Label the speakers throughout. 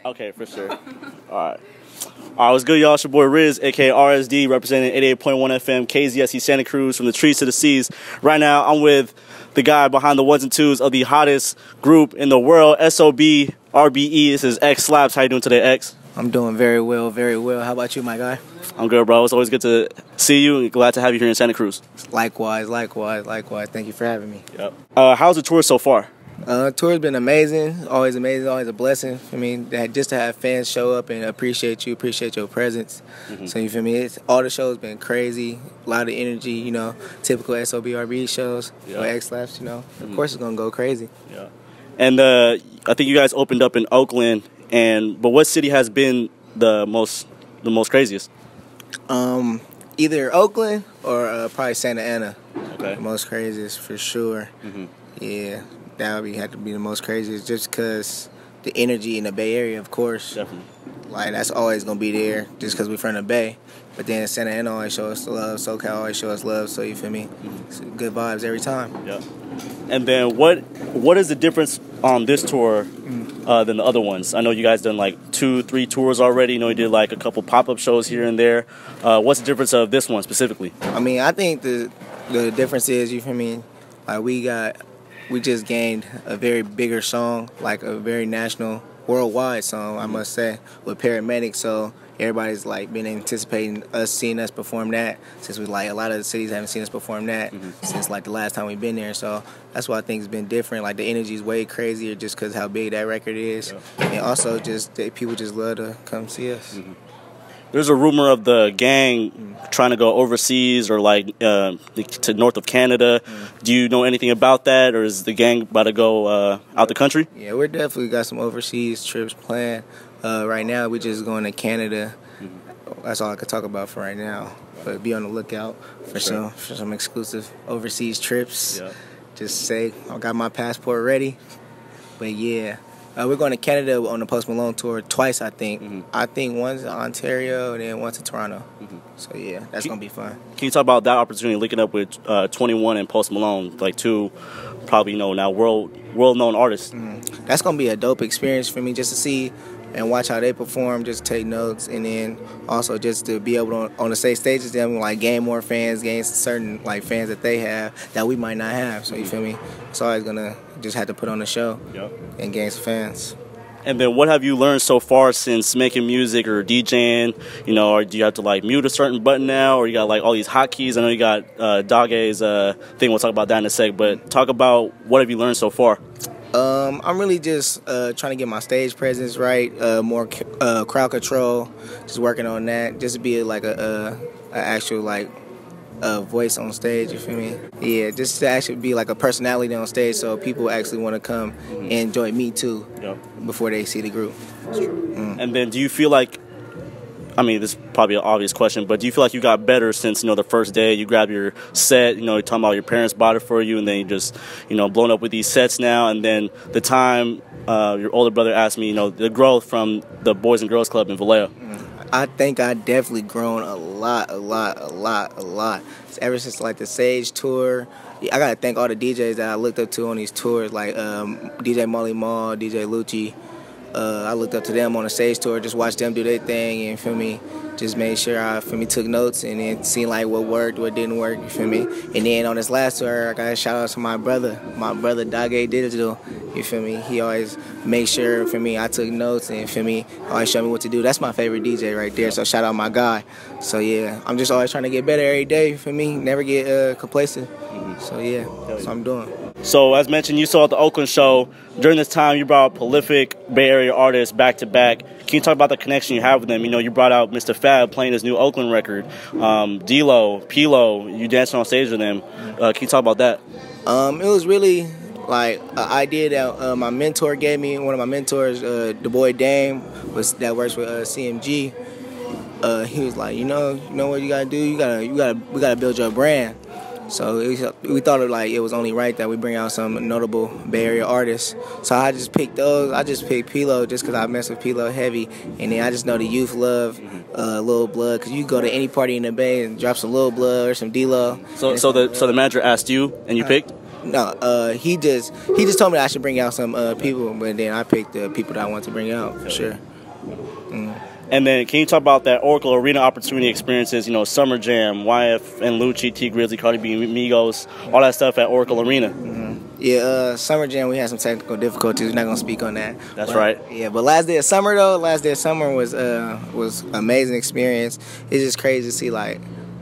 Speaker 1: Okay, for sure. All right. All right, what's good, y'all? It's your boy RIZ AKA RSD, representing 88.1 FM KZSE Santa Cruz, from the trees to the seas. Right now, I'm with the guy behind the ones and twos of the hottest group in the world, SOB RBE. This is Xslapz. How you doing today, X?
Speaker 2: I'm doing very well, very well. How about you, my guy?
Speaker 1: I'm good, bro. It's always good to see you and glad to have you here in Santa Cruz.
Speaker 2: Likewise, likewise, likewise. Thank you for having me.
Speaker 1: Yep. How's the tour so far?
Speaker 2: Tour's been amazing, always a blessing. I mean, just to have fans show up and appreciate you, appreciate your presence. So you feel me? All the shows been crazy, a lot of energy, you know, typical SOB RBE shows, or Xslapz, you know. Of course it's gonna go crazy. Yeah.
Speaker 1: And I think you guys opened up in Oakland, but what city has been the most craziest?
Speaker 2: Either Oakland or probably Santa Ana.
Speaker 1: Okay.
Speaker 2: The most craziest for sure. Yeah. That would have to be the most craziest, just because the energy in the Bay Area, of course.
Speaker 1: Definitely.
Speaker 2: Like, that's always going to be there just because we're from the Bay. But then Santa Ana always show us love, SoCal always show us love, so you feel me? It's good vibes every time.
Speaker 1: Yeah. And then what is the difference on this tour than the other ones? I know you guys done like 2-3 tours already. You know, you did like a couple pop-up shows here and there. What's the difference of this one specifically?
Speaker 2: I mean, I think the difference is, you feel me, like we just gained a very bigger song, like a very national, worldwide song, I must say, with Paramedic. So everybody's like been anticipating seeing us perform that, since a lot of the cities haven't seen us perform that since like the last time we've been there. So that's why I think it's been different. Like, the energy is way crazier just because how big that record is, and also just that people just love to come see us.
Speaker 1: There's a rumor of the gang trying to go overseas or like to north of Canada. Do you know anything about that, or is the gang about to go out the country? Yeah,
Speaker 2: we're definitely got some overseas trips planned. Right now, we're just going to Canada. That's all I could talk about for right now. But be on the lookout for some exclusive overseas trips. Yeah. Just say I got my passport ready. But yeah. We're going to Canada on the Post Malone tour twice, I think. I think once in Ontario and then once in Toronto. So, yeah, that's going to be fun.
Speaker 1: Can you talk about that opportunity, linking up with 21 and Post Malone, like two probably, now world-known artists?
Speaker 2: That's going to be a dope experience for me, just to see and watch how they perform, just take notes, and then also just to be able to, on the same stages, them like gain more fans, gain certain like fans that they have that we might not have. So you feel me? It's always gonna just have to put on a show and gain some fans.
Speaker 1: And then what have you learned so far since making music or DJing? Or do you have to like mute a certain button now, or you got like all these hotkeys? I know you got Dage's thing. We'll talk about that in a sec. But talk about what have you learned so far?
Speaker 2: I'm really just trying to get my stage presence right, more crowd control, just working on that, just to be like a actual like voice on stage, you feel me? Yeah, just to actually be like a personality on stage, so people actually want to come and enjoy me too before they see the group.
Speaker 1: That's true. And then do you feel like, I mean, this is probably an obvious question, but do you feel like you got better since, the first day you grab your set, you're talking about your parents bought it for you, and then you just, blown up with these sets now, and then the time your older brother asked me, the growth from the Boys and Girls Club in Vallejo?
Speaker 2: I think I definitely grown a lot. Ever since like the Sage tour, I gotta thank all the DJs that I looked up to on these tours, like DJ Molly Mall, DJ Lucci. I looked up to them on the Sage tour, just watched them do their thing, and feel me, just made sure I took notes and then seen like what worked, what didn't work, you feel me. And then on this last tour, I got a shout out to my brother Dage Digital, you feel me. He always made sure I took notes, and feel me, always showed me what to do. That's my favorite DJ right there. So shout out my guy. So yeah, I'm just always trying to get better every day, you feel me. Never get complacent. So yeah, that's what I'm doing.
Speaker 1: So as mentioned, you saw at the Oakland show, during this time you brought prolific Bay Area artists back to back. Can you talk about the connection you have with them? You brought out Mr. Fab playing his new Oakland record, D-Lo, P-Lo, you danced on stage with them. Can you talk about that?
Speaker 2: It was really like an idea that my mentor gave me. One of my mentors, the boy Dame, that works with CMG. He was like, you know what you gotta do? We gotta build your brand. So we thought it was only right that we bring out some notable Bay Area artists. So I just picked those. I just picked P-Lo just because I mess with P-Lo heavy. And then I just know the youth love Lil Blood, because you go to any party in the Bay and drop some Lil Blood or some D-Lo.
Speaker 1: So the manager asked you and you picked?
Speaker 2: No, he just told me I should bring out some people, but then I picked the people that I want to bring out for sure.
Speaker 1: And then can you talk about that Oracle Arena opportunity experiences, you know, Summer Jam, YF and Lucci, T Grizzly, Cardi B, Migos, all that stuff at Oracle Arena?
Speaker 2: Yeah, Summer Jam, we had some technical difficulties. We're not going to speak on that.
Speaker 1: That's right.
Speaker 2: Yeah, but last day of summer was amazing experience. It's just crazy to see, like,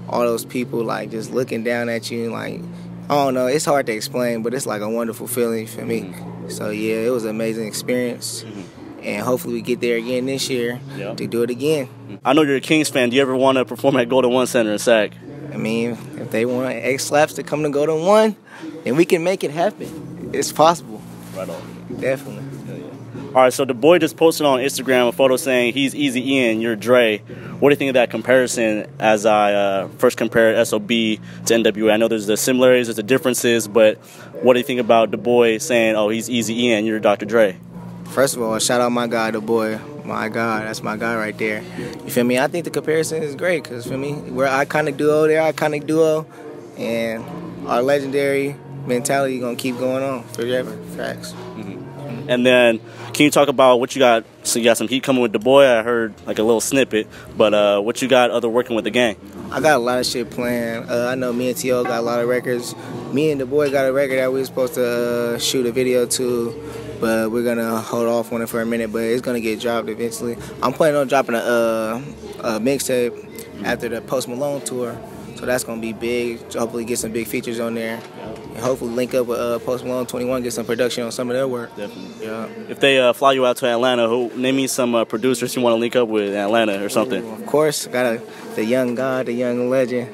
Speaker 2: all those people, like, just looking down at you. Like, I don't know. It's hard to explain, but it's, like, a wonderful feeling for me. So, yeah, it was an amazing experience. And hopefully we get there again this year to do it again.
Speaker 1: I know you're a Kings fan. Do you ever want to perform at Golden One Center in Sac?
Speaker 2: I mean, if they want Xslapz to come to Golden One, then we can make it happen. It's possible.
Speaker 1: Right on.
Speaker 2: Definitely.
Speaker 1: All right, so the boy just posted on Instagram a photo saying he's Easy Ian, you're Dre. What do you think of that comparison as I first compared SOB to NWA? I know there's the similarities, there's the differences, but what do you think about the boy saying, oh, he's Easy Ian, you're Dr. Dre?
Speaker 2: First of all, shout out my guy, the boy. My God, that's my guy right there. You feel me? I think the comparison is great because, feel me, we're an iconic duo, they're an iconic duo, and our legendary mentality going to keep going on forever. Facts.
Speaker 1: And then, can you talk about what you got? So you got some heat coming with the boy. I heard like a little snippet, but what you got other working with the gang? I
Speaker 2: got a lot of shit planned. I know me and T.O got a lot of records. Me and the boy got a record that we were supposed to shoot a video to, but we're gonna hold off on it for a minute. But it's gonna get dropped eventually. I'm planning on dropping a mixtape after the Post Malone tour, so that's gonna be big. Hopefully, get some big features on there. And hopefully link up with Post Malone 21, get some production on some of their work.
Speaker 1: Definitely. Yeah. If they fly you out to Atlanta, name me some producers you want to link up with in Atlanta or something.
Speaker 2: Of course, got the young god, the young legend,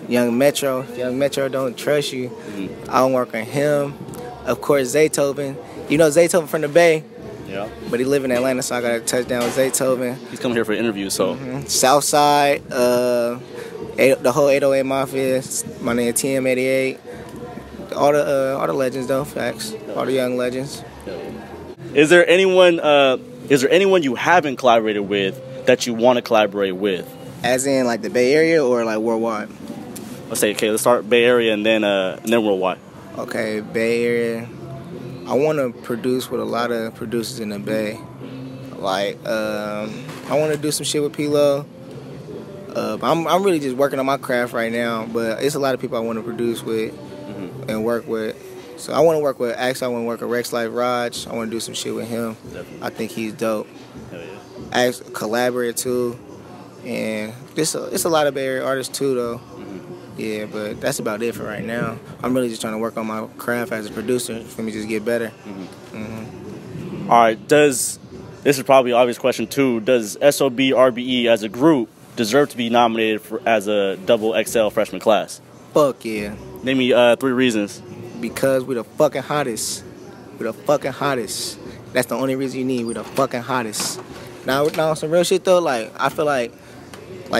Speaker 2: Young Metro. Young Metro don't trust you. I don't work on him. Of course, Zaytoven. You know Zaytoven from the Bay.
Speaker 1: Yeah.
Speaker 2: But he live in Atlanta, so I got to touch down with Zaytoven.
Speaker 1: He's coming here for an interview, so.
Speaker 2: Southside, the whole 808 Mafia, my name TM88. All the legends though, facts. All the young legends.
Speaker 1: Is there anyone you haven't collaborated with that you want to collaborate with?
Speaker 2: As in like the Bay Area or like worldwide?
Speaker 1: Let's start Bay Area and then worldwide. Okay,
Speaker 2: Bay Area. I want to produce with a lot of producers in the Bay. Like I want to do some shit with P-Lo. I'm really just working on my craft right now, but it's a lot of people I want to produce with and work with. So I want to work with Axe. I want to work with Rex Life Raj. I want to do some shit with him. Definitely. I think he's dope. Axe collaborate too, and it's a lot of Bay Area artists too though. Yeah, but that's about it for right now. I'm really just trying to work on my craft as a producer for me to just get better. All
Speaker 1: right, this is probably an obvious question too. Does SOB RBE as a group deserve to be nominated as a double XL freshman class?
Speaker 2: Fuck yeah.
Speaker 1: Name me 3 reasons.
Speaker 2: Because we're the fucking hottest. We're the fucking hottest. That's the only reason you need. We're the fucking hottest. Now some real shit though, like I feel like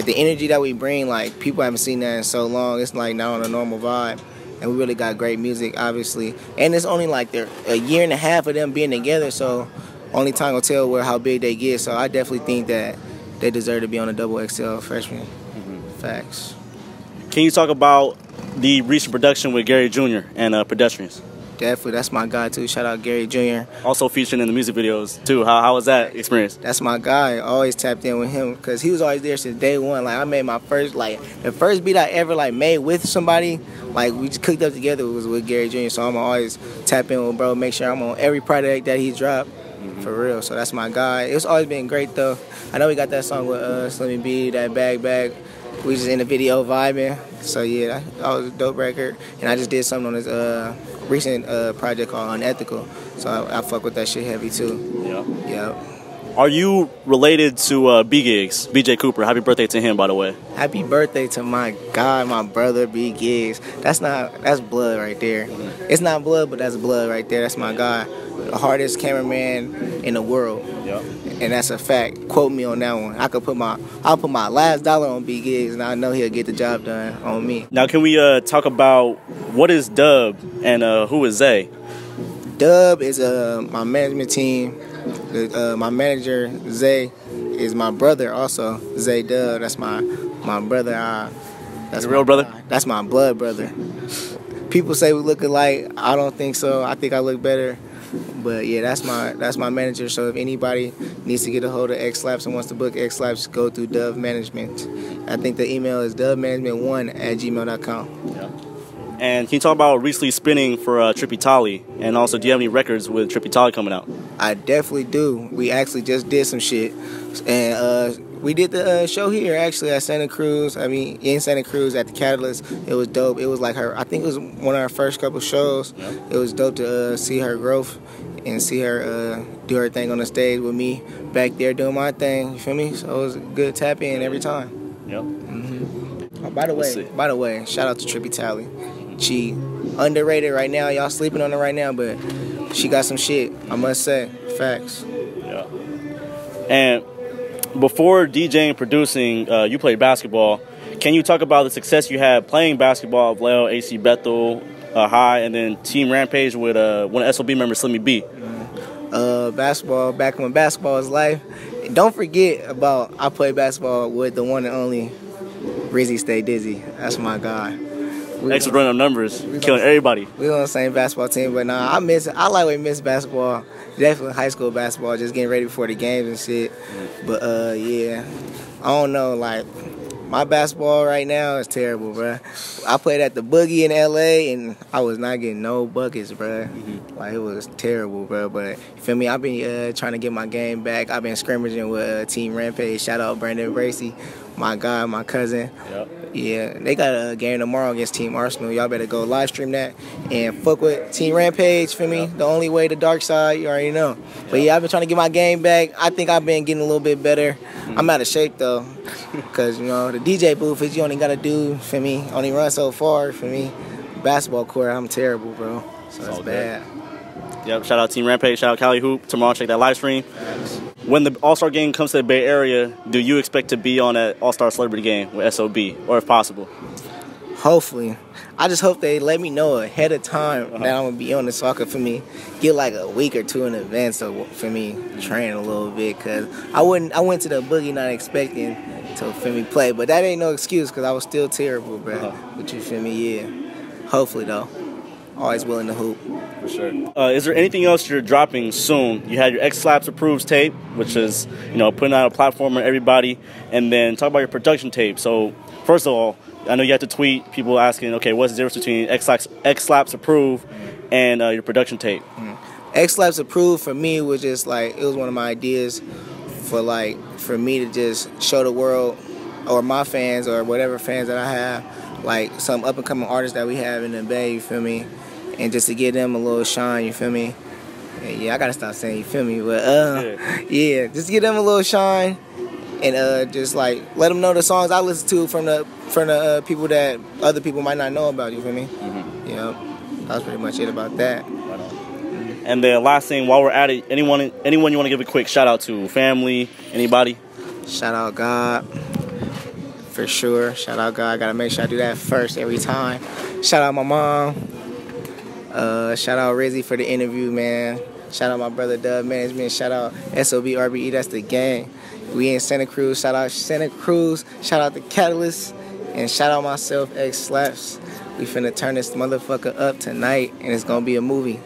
Speaker 2: the energy that we bring, like people haven't seen that in so long. It's like not on a normal vibe. And we really got great music, obviously. And it's only like a year and a half of them being together, so only time will tell how big they get. So I definitely think that they deserve to be on a double XL freshman. Facts.
Speaker 1: Can you talk about the recent production with Gary Jr. and Pedestrians?
Speaker 2: Definitely, that's my guy too. Shout out Gary Jr.
Speaker 1: Also featuring in the music videos too. How was that experience?
Speaker 2: That's my guy. I always tapped in with him because he was always there since day one. Like I made my first, the first beat I ever made with somebody. Like we just cooked up together was with Gary Jr. So I'm always tap in with bro. Make sure I'm on every project that he dropped. For real. So that's my guy. It's always been great though. I know we got that song with Slimmy B, that bag. We just in the video vibing. So yeah, that was a dope record. And I just did something on this recent project called Unethical. So I fuck with that shit heavy too. Yeah.
Speaker 1: Are you related to B Gigs, BJ Cooper? Happy birthday to him, by the way.
Speaker 2: Happy birthday to my guy, my brother, B Gigs. That's blood right there. It's not blood, but that's blood right there. That's my guy. The hardest cameraman in the world. And that's a fact. Quote me on that one. I'll put my last dollar on B Gigs, and I know he'll get the job done on me.
Speaker 1: Now, can we talk about what is Dub and who is Zay?
Speaker 2: Dub is my management team. My manager Zay is my brother also. Zay Dub. That's my brother.
Speaker 1: That's a real brother.
Speaker 2: That's my blood brother. People say we look alike. I don't think so. I think I look better. But yeah, that's my manager. So if anybody needs to get a hold of Xslapz and wants to book Xslapz, go through Dove Management. I think the email is dovemanagement1@gmail.com.
Speaker 1: Yeah. And can you talk about recently spinning for Trippy Tolly? And also, do you have any records with Trippy Tolly coming out?
Speaker 2: I definitely do. We actually just did some shit. And we did the show here, actually, at Santa Cruz. I mean, in Santa Cruz at the Catalyst. It was dope. It was like I think it was one of our first couple shows. Yeah. It was dope to see her growth and see her do her thing on the stage with me back there doing my thing. You feel me? So it was a good tap in every time.
Speaker 1: Yep.
Speaker 2: Oh, by the way, shout out to Trippy Tolly. She underrated right now. Y'all sleeping on her right now, but she got some shit, I must say. Facts.
Speaker 1: Yeah. And before DJing and producing, you played basketball. Can you talk about the success you had playing basketball at Vallejo, AC Bethel High, and then Team Rampage with one of SOB members, Slimmy B?
Speaker 2: Basketball, back when basketball was life. And don't forget about I played basketball with the one and only RIZ Stay Dizzy. That's my guy.
Speaker 1: Extra run of numbers, killing everybody.
Speaker 2: We on the same basketball team, but nah, I lightweight miss basketball. Definitely high school basketball, just getting ready for the games and shit. But yeah, I don't know, like my basketball right now is terrible, bruh. I played at the Boogie in LA and I was not getting no buckets, bruh. Like it was terrible, bruh. But you feel me? I've been trying to get my game back. I've been scrimmaging with Team Rampage. Shout out Brandon Bracy, my guy, my cousin. Yep. Yeah, they got a game tomorrow against Team Arsenal. Y'all better go live stream that and fuck with Team Rampage, feel me? The only way to dark side, you already know. But yeah, I've been trying to get my game back. I think I've been getting a little bit better. I'm out of shape though, because you know the DJ booth is you only gotta do, for me, only run so far, for me. Basketball court, I'm terrible, bro. So it's bad.
Speaker 1: Yep, shout out Team Rampage, shout out Cali Hoop. Tomorrow, check that live stream. When the All-Star Game comes to the Bay Area, do you expect to be on that All-Star Celebrity Game with SOB, or if possible?
Speaker 2: Hopefully. I just hope they let me know ahead of time that I'm going to be on the soccer for me. Get like a week or two in advance for me train a little bit, because I went to the Boogie not expecting to, for me, play. But that ain't no excuse, because I was still terrible, bro. But you feel me? Yeah. Hopefully, though. Always willing to hoop.
Speaker 1: For sure. Is there anything else you're dropping soon? You had your Xslapz Approved tape, which is, you know, putting out a platform on everybody, and then talk about your production tape. So, first of all, I know you have to tweet people asking, okay, what's the difference between Xslapz Approved and your production tape?
Speaker 2: Xslapz Approved for me was just like, it was one of my ideas for me to just show the world or my fans or whatever fans that I have, like some up and coming artists that we have in the Bay, you feel me? And just to give them a little shine, you feel me? And yeah, I gotta stop saying you feel me, but yeah, just give them a little shine, and just like let them know the songs I listen to from the people that other people might not know about. You feel me? Yeah, that's pretty much it about that.
Speaker 1: Right on. And the last thing, while we're at it, anyone you want to give a quick shout out to? Family, anybody?
Speaker 2: Shout out God, for sure. Shout out God. I gotta make sure I do that first every time. Shout out my mom. Shout out Rizzy for the interview, man. Shout out my brother Dove Management. Shout out SOB RBE, that's the gang. We in Santa Cruz. Shout out Santa Cruz. Shout out the Catalyst. And shout out myself, Xslapz. We finna turn this motherfucker up tonight, and it's gonna be a movie.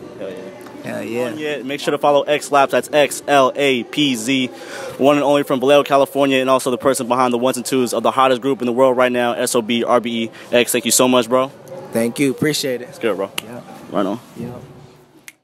Speaker 2: Hell yeah.
Speaker 1: Make sure to follow Xslapz. That's XLAPZ. One and only from Vallejo, California, and also the person behind the ones and twos of the hottest group in the world right now, SOB RBE. X, thank you so much, bro.
Speaker 2: Thank you. Appreciate it.
Speaker 1: It's good, bro.
Speaker 2: Yeah.
Speaker 1: Right on.
Speaker 2: Yeah.